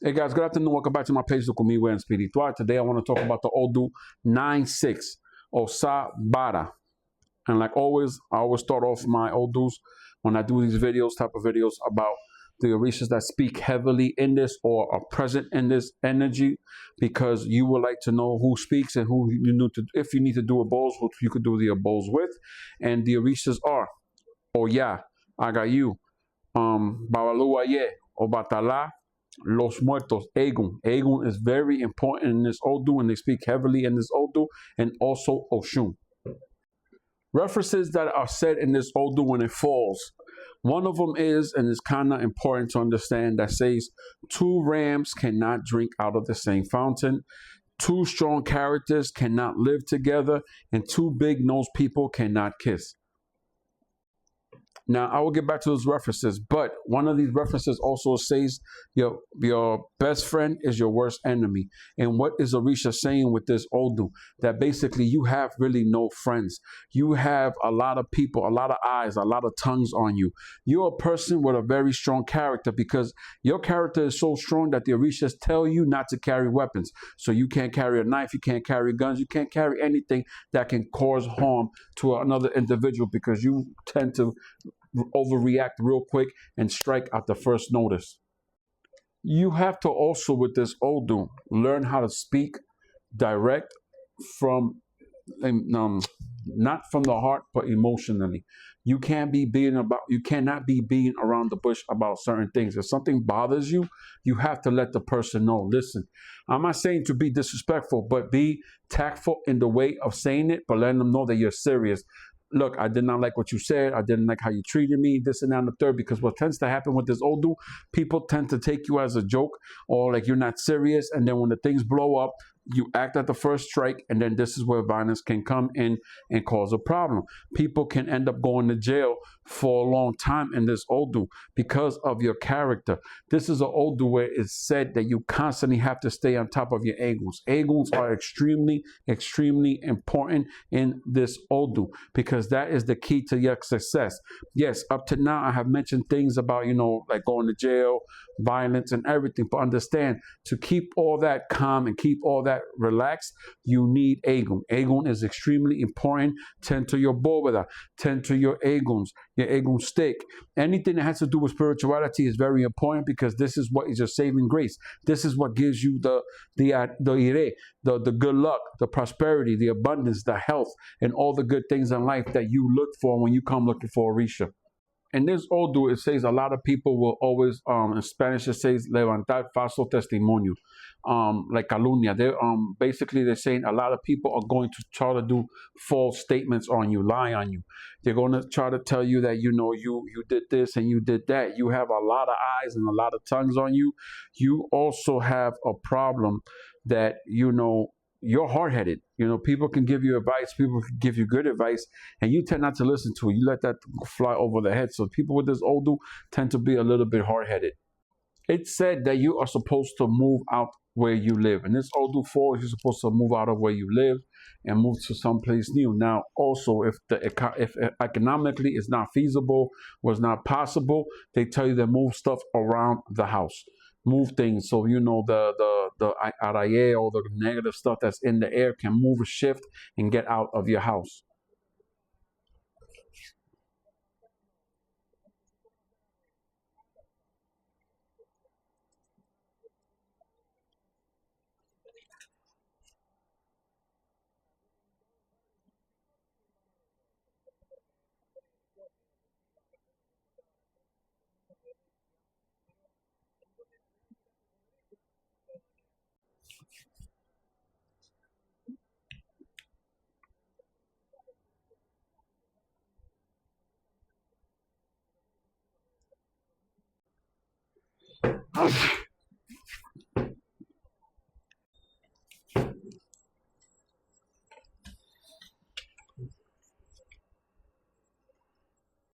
Hey guys, good afternoon. Welcome back to my page, Conmigo en Espiritual. Today I want to talk about the Odu 9-6 Osa Bara. And like always, I always start off my Odus when I do these type of videos about the Orishas that speak heavily in this or are present in this energy, because you would like to know who speaks and who you need to, if you need to do a bowls, who you could do the bowls with. And the Orishas are Oya, Agayu, Babaluaye, Obatala, Los Muertos, Egun. Egun is very important in this Odu, and they speak heavily in this Odu, and also Oshun. References that are said in this Odu when it falls. One of them is, and it's kind of important to understand, that says, two rams cannot drink out of the same fountain. Two strong characters cannot live together, and two big-nosed people cannot kiss. Now, I will get back to those references, but one of these references also says your best friend is your worst enemy. And what is Orisha saying with this Odu? That basically you have really no friends. You have a lot of people, a lot of eyes, a lot of tongues on you. You're a person with a very strong character, because your character is so strong that the Orishas tell you not to carry weapons. So you can't carry a knife, you can't carry guns, you can't carry anything that can cause harm to another individual, because you tend to overreact real quick and strike at the first notice. You have to also, with this Odu, learn how to speak direct from not from the heart, but emotionally. You cannot be being around the bush about certain things. If something bothers you, you have to let the person know. Listen, I'm not saying to be disrespectful, but be tactful in the way of saying it, but letting them know that you're serious. Look, I did not like what you said. I didn't like how you treated me, this and that and the third, because what tends to happen with this Odu, people tend to take you as a joke, or like you're not serious. And then when the things blow up, you act at the first strike, and then this is where violence can come in and cause a problem. People can end up going to jail for a long time in this Odu because of your character. This is an Odu where it's said that you constantly have to stay on top of your Eguns. Eguns are extremely, extremely important in this Odu, because that is the key to your success. Yes, up to now I have mentioned things about, like going to jail, violence and everything, but understand, to keep all that calm and keep all that relaxed, you need Egun. Egun is extremely important. Tend to your Boveda, tend to your Eguns, your Egun stick. Anything that has to do with spirituality is very important, because this is what is your saving grace. This is what gives you the ire, the good luck, the prosperity, the abundance, the health, and all the good things in life that you look for when you come looking for Orisha. In this Odu, it says a lot of people will always, in Spanish, it says levantar falso testimonio, like calumnia. Basically, they're saying a lot of people are going to try to do false statements on you, lie on you. They're going to try to tell you that, you did this and you did that. You have a lot of eyes and a lot of tongues on you. You also have a problem that, you're hard-headed. People can give you advice, people can give you good advice, and you tend not to listen to it. You let that fly over the head. So people with this Odu tend to be a little bit hard-headed. It's said that you are supposed to move out where you live. And this Odu 4, you're supposed to move out of where you live and move to someplace new. Now, also, if economically it's not feasible, was not possible, they tell you to move stuff around the house. Move things so the araye, or the negative stuff that's in the air, can move a shift and get out of your house.